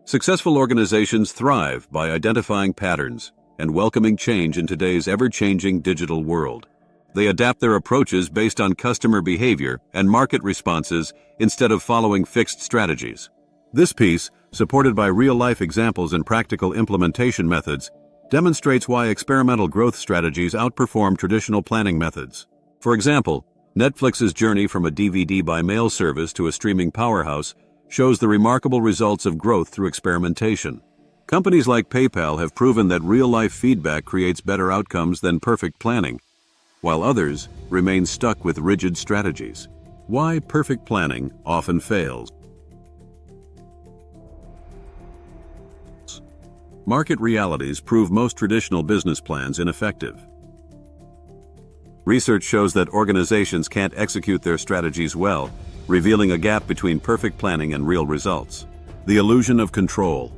Successful organizations thrive by identifying patterns and welcoming change in today's ever-changing digital world. They adapt their approaches based on customer behavior and market responses instead of following fixed strategies. This piece, supported by real-life examples and practical implementation methods, demonstrates why experimental growth strategies outperform traditional planning methods. For example, Netflix's journey from a DVD by mail service to a streaming powerhouse shows the remarkable results of growth through experimentation. Companies like PayPal have proven that real-life feedback creates better outcomes than perfect planning, while others remain stuck with rigid strategies. Why perfect planning often fails. Market realities prove most traditional business plans ineffective. Research shows that organizations can't execute their strategies well, revealing a gap between perfect planning and real results. The illusion of control.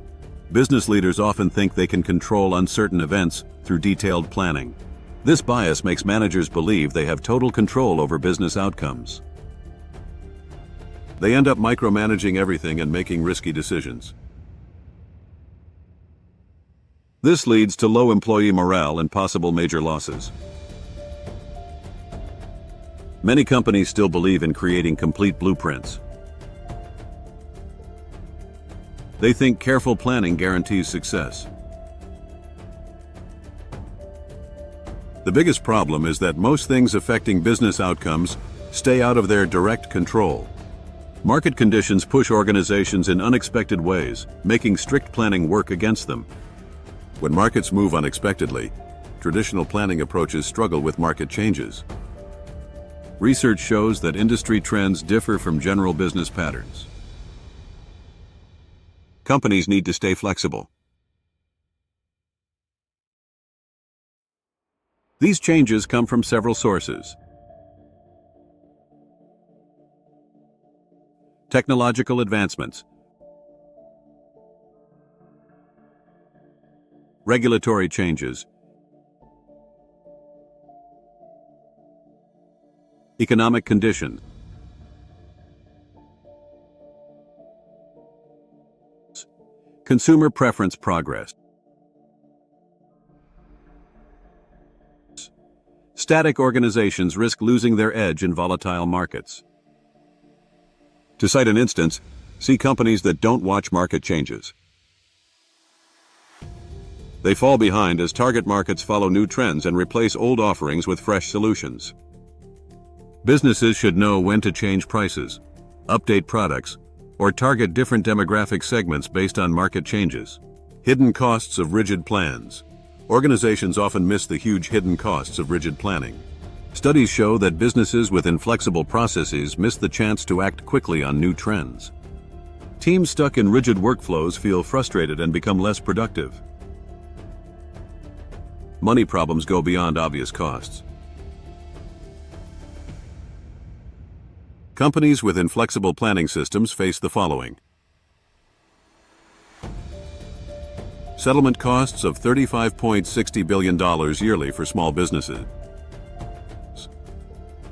Business leaders often think they can control uncertain events through detailed planning. This bias makes managers believe they have total control over business outcomes. They end up micromanaging everything and making risky decisions. This leads to low employee morale and possible major losses. Many companies still believe in creating complete blueprints. They think careful planning guarantees success. The biggest problem is that most things affecting business outcomes stay out of their direct control. Market conditions push organizations in unexpected ways, making strict planning work against them. When markets move unexpectedly, traditional planning approaches struggle with market changes. Research shows that industry trends differ from general business patterns. Companies need to stay flexible. These changes come from several sources. Technological advancements, regulatory changes, economic conditions, consumer preference progress, static organizations risk losing their edge in volatile markets. To cite an instance, see companies that don't watch market changes. They fall behind as target markets follow new trends and replace old offerings with fresh solutions. Businesses should know when to change prices, update products, or target different demographic segments based on market changes. Hidden costs of rigid plans. Organizations often miss the huge hidden costs of rigid planning. Studies show that businesses with inflexible processes miss the chance to act quickly on new trends. Teams stuck in rigid workflows feel frustrated and become less productive. Money problems go beyond obvious costs. Companies with inflexible planning systems face the following. Settlement costs of $35.60 billion yearly for small businesses.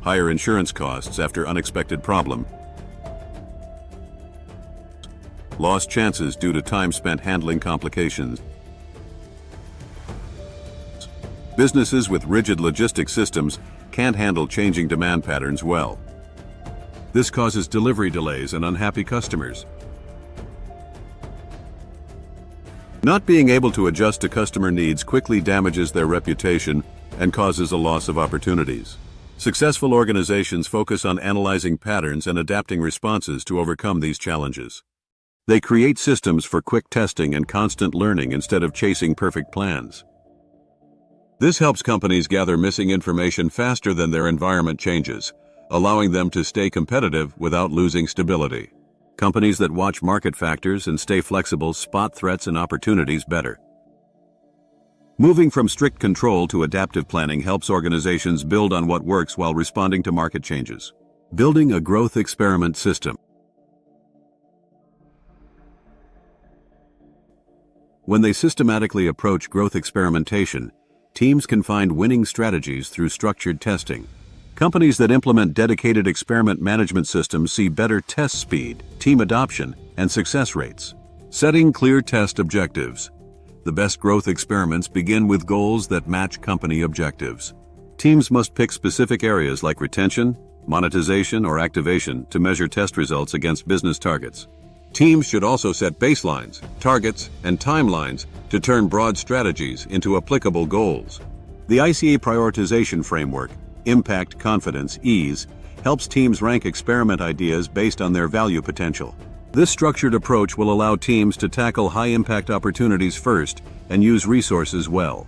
Higher insurance costs after unexpected problem. Lost chances due to time spent handling complications. Businesses with rigid logistics systems can't handle changing demand patterns well. This causes delivery delays and unhappy customers. Not being able to adjust to customer needs quickly damages their reputation and causes a loss of opportunities. Successful organizations focus on analyzing patterns and adapting responses to overcome these challenges. They create systems for quick testing and constant learning instead of chasing perfect plans. This helps companies gather missing information faster than their environment changes, allowing them to stay competitive without losing stability. Companies that watch market factors and stay flexible spot threats and opportunities better. Moving from strict control to adaptive planning helps organizations build on what works while responding to market changes. Building a growth experiment system. When they systematically approach growth experimentation, teams can find winning strategies through structured testing. Companies that implement dedicated experiment management systems see better test speed, team adoption, and success rates. Setting clear test objectives. The best growth experiments begin with goals that match company objectives. Teams must pick specific areas like retention, monetization, or activation to measure test results against business targets. Teams should also set baselines, targets, and timelines to turn broad strategies into applicable goals. The ICA prioritization framework, Impact, Confidence, Ease, helps teams rank experiment ideas based on their value potential. This structured approach will allow teams to tackle high-impact opportunities first and use resources well.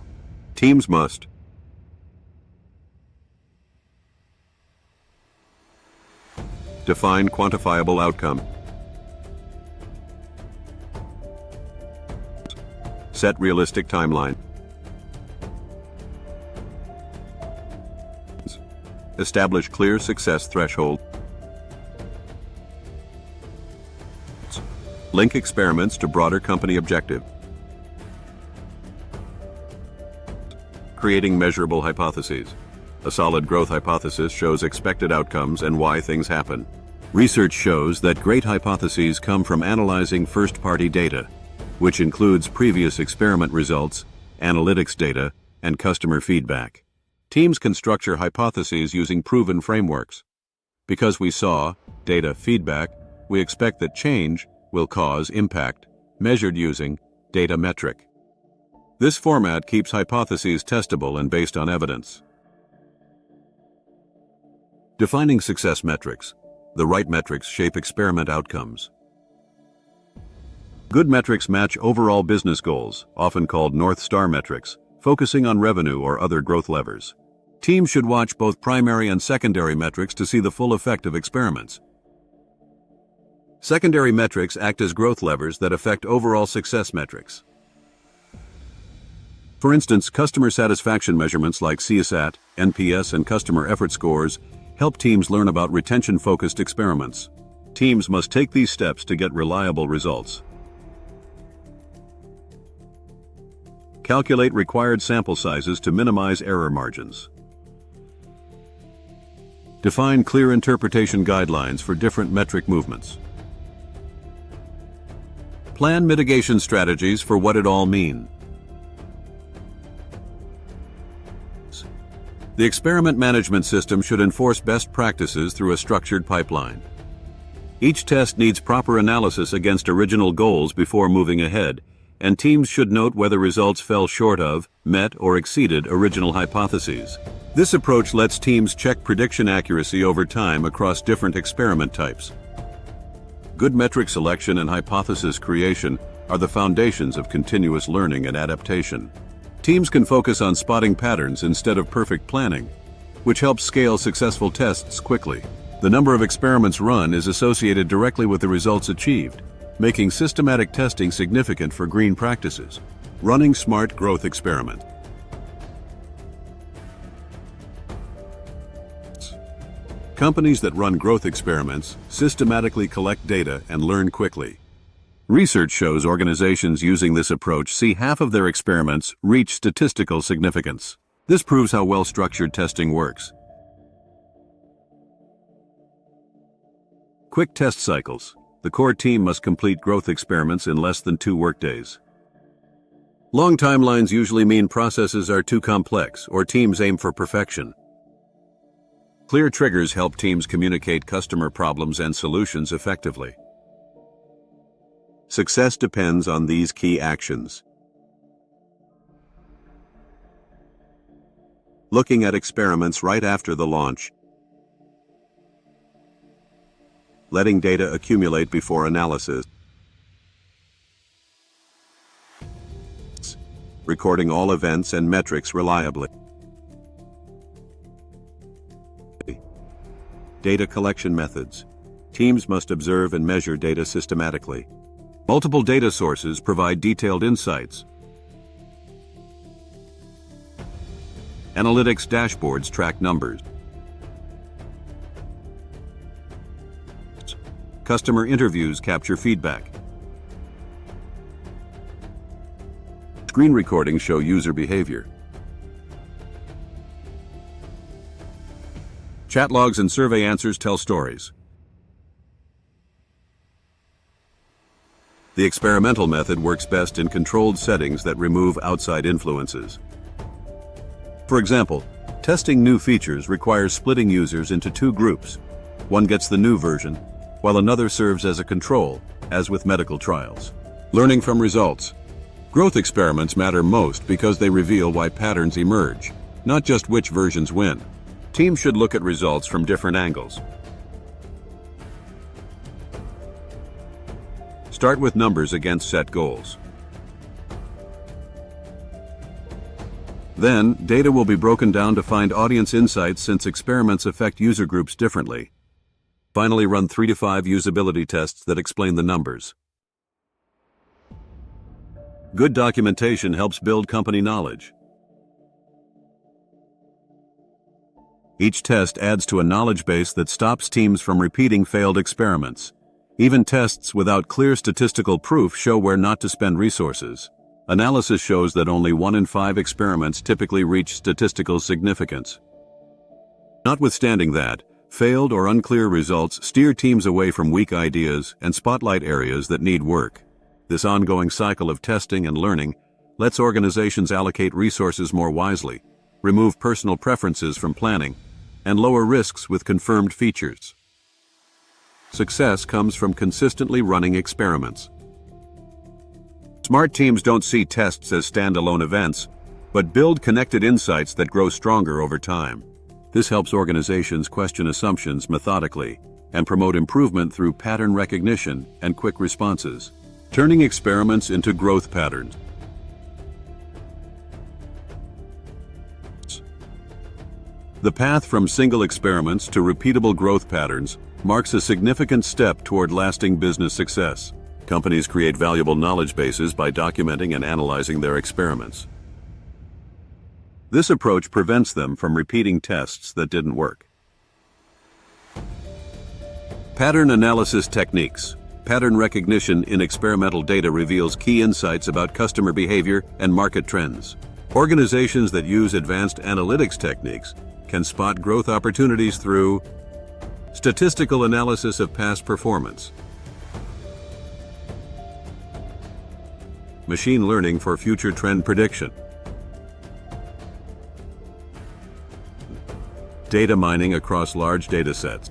Teams must define quantifiable outcome, set realistic timeline, establish clear success threshold, link experiments to broader company objective, creating measurable hypotheses. A solid growth hypothesis shows expected outcomes and why things happen. Research shows that great hypotheses come from analyzing first-party data, which includes previous experiment results, analytics data, and customer feedback. Teams can structure hypotheses using proven frameworks. Because we saw data feedback, we expect that change will cause impact, measured using data metric. This format keeps hypotheses testable and based on evidence. Defining success metrics. The right metrics shape experiment outcomes. Good metrics match overall business goals, often called North Star metrics, focusing on revenue or other growth levers. Teams should watch both primary and secondary metrics to see the full effect of experiments. Secondary metrics act as growth levers that affect overall success metrics. For instance, customer satisfaction measurements like CSAT, NPS, and customer effort scores help teams learn about retention-focused experiments. Teams must take these steps to get reliable results. Calculate required sample sizes to minimize error margins. Define clear interpretation guidelines for different metric movements. Plan mitigation strategies for what it all means. The experiment management system should enforce best practices through a structured pipeline. Each test needs proper analysis against original goals before moving ahead, and teams should note whether results fell short of, met, or exceeded original hypotheses. This approach lets teams check prediction accuracy over time across different experiment types. Good metric selection and hypothesis creation are the foundations of continuous learning and adaptation. Teams can focus on spotting patterns instead of perfect planning, which helps scale successful tests quickly. The number of experiments run is associated directly with the results achieved, making systematic testing significant for green practices. Running smart growth experiment. Companies that run growth experiments systematically collect data and learn quickly. Research shows organizations using this approach see half of their experiments reach statistical significance. This proves how well-structured testing works. Quick test cycles. The core team must complete growth experiments in less than 2 workdays. Long timelines usually mean processes are too complex or teams aim for perfection. Clear triggers help teams communicate customer problems and solutions effectively. Success depends on these key actions. Looking at experiments right after the launch. Letting data accumulate before analysis. Recording all events and metrics reliably. Data collection methods. Teams must observe and measure data systematically. Multiple data sources provide detailed insights. Analytics dashboards track numbers. Customer interviews capture feedback. Screen recordings show user behavior. Chat logs and survey answers tell stories. The experimental method works best in controlled settings that remove outside influences. For example, testing new features requires splitting users into two groups. One gets the new version, while another serves as a control, as with medical trials. Learning from results. Growth experiments matter most because they reveal why patterns emerge, not just which versions win. Teams should look at results from different angles. Start with numbers against set goals. Then, data will be broken down to find audience insights since experiments affect user groups differently. Finally, run 3 to 5 usability tests that explain the numbers. Good documentation helps build company knowledge. Each test adds to a knowledge base that stops teams from repeating failed experiments. Even tests without clear statistical proof show where not to spend resources. Analysis shows that only 1 in 5 experiments typically reach statistical significance. Notwithstanding that, failed or unclear results steer teams away from weak ideas and spotlight areas that need work. This ongoing cycle of testing and learning lets organizations allocate resources more wisely, remove personal preferences from planning, and lower risks with confirmed features. Success comes from consistently running experiments. Smart teams don't see tests as standalone events, but build connected insights that grow stronger over time. This helps organizations question assumptions methodically and promote improvement through pattern recognition and quick responses, turning experiments into growth patterns. The path from single experiments to repeatable growth patterns marks a significant step toward lasting business success. Companies create valuable knowledge bases by documenting and analyzing their experiments. This approach prevents them from repeating tests that didn't work. Pattern analysis techniques. Pattern recognition in experimental data reveals key insights about customer behavior and market trends. Organizations that use advanced analytics techniques can spot growth opportunities through statistical analysis of past performance, machine learning for future trend prediction, data mining across large data sets.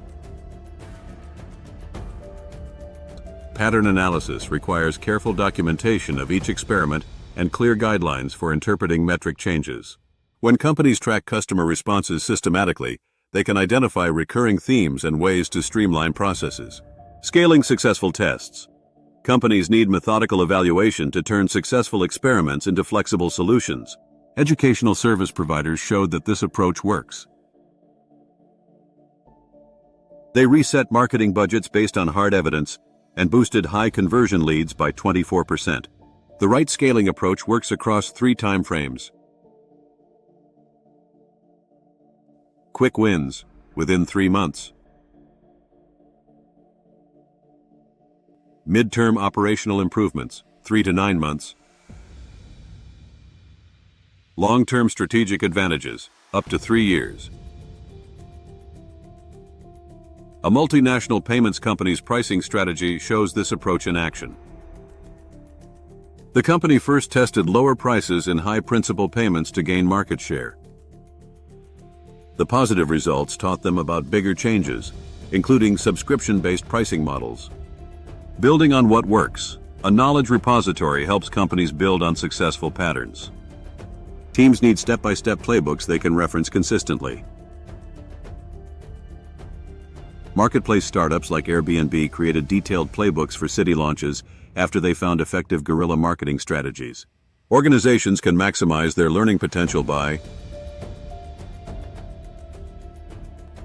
Pattern analysis requires careful documentation of each experiment and clear guidelines for interpreting metric changes. When companies track customer responses systematically, they can identify recurring themes and ways to streamline processes. Scaling successful tests. Companies need methodical evaluation to turn successful experiments into flexible solutions. Educational service providers showed that this approach works. They reset marketing budgets based on hard evidence and boosted high conversion leads by 24%. The right scaling approach works across 3 time frames. Quick wins within 3 months. Midterm operational improvements, 3 to 9 months. Long-term strategic advantages, up to 3 years. A multinational payments company's pricing strategy shows this approach in action. The company first tested lower prices in high principal payments to gain market share. The positive results taught them about bigger changes, including subscription-based pricing models. Building on what works, a knowledge repository helps companies build on successful patterns. Teams need step-by-step playbooks they can reference consistently. Marketplace startups like Airbnb created detailed playbooks for city launches after they found effective guerrilla marketing strategies. Organizations can maximize their learning potential by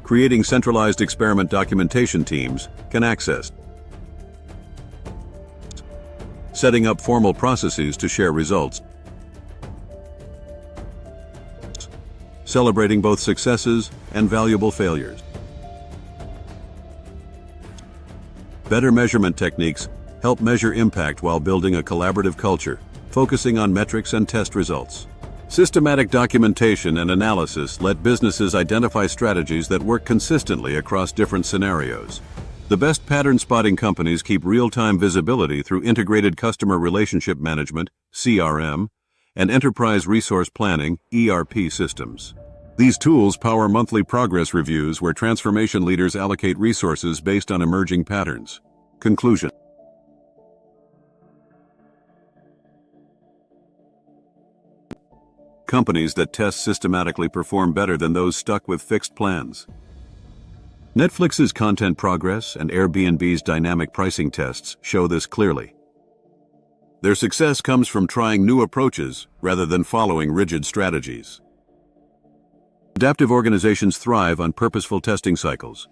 creating centralized experiment documentation teams can access, setting up formal processes to share results, celebrating both successes and valuable failures. Better measurement techniques help measure impact while building a collaborative culture, focusing on metrics and test results. Systematic documentation and analysis let businesses identify strategies that work consistently across different scenarios. The best pattern spotting companies keep real-time visibility through integrated customer relationship management, CRM, and enterprise resource planning, ERP systems. These tools power monthly progress reviews where transformation leaders allocate resources based on emerging patterns. Conclusion. Companies that test systematically perform better than those stuck with fixed plans. Netflix's content progress and Airbnb's dynamic pricing tests show this clearly. Their success comes from trying new approaches rather than following rigid strategies. Adaptive organizations thrive on purposeful testing cycles.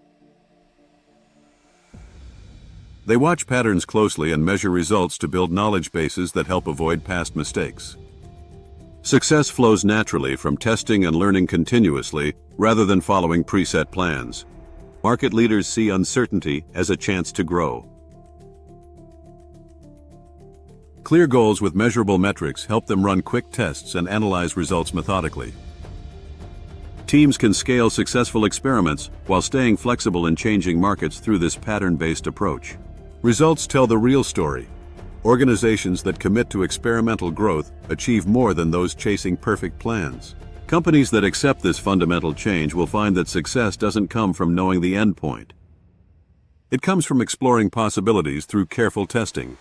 They watch patterns closely and measure results to build knowledge bases that help avoid past mistakes. Success flows naturally from testing and learning continuously rather than following preset plans. Market leaders see uncertainty as a chance to grow. Clear goals with measurable metrics help them run quick tests and analyze results methodically. Teams can scale successful experiments while staying flexible in changing markets through this pattern-based approach. Results tell the real story. Organizations that commit to experimental growth achieve more than those chasing perfect plans. Companies that accept this fundamental change will find that success doesn't come from knowing the end point. It comes from exploring possibilities through careful testing.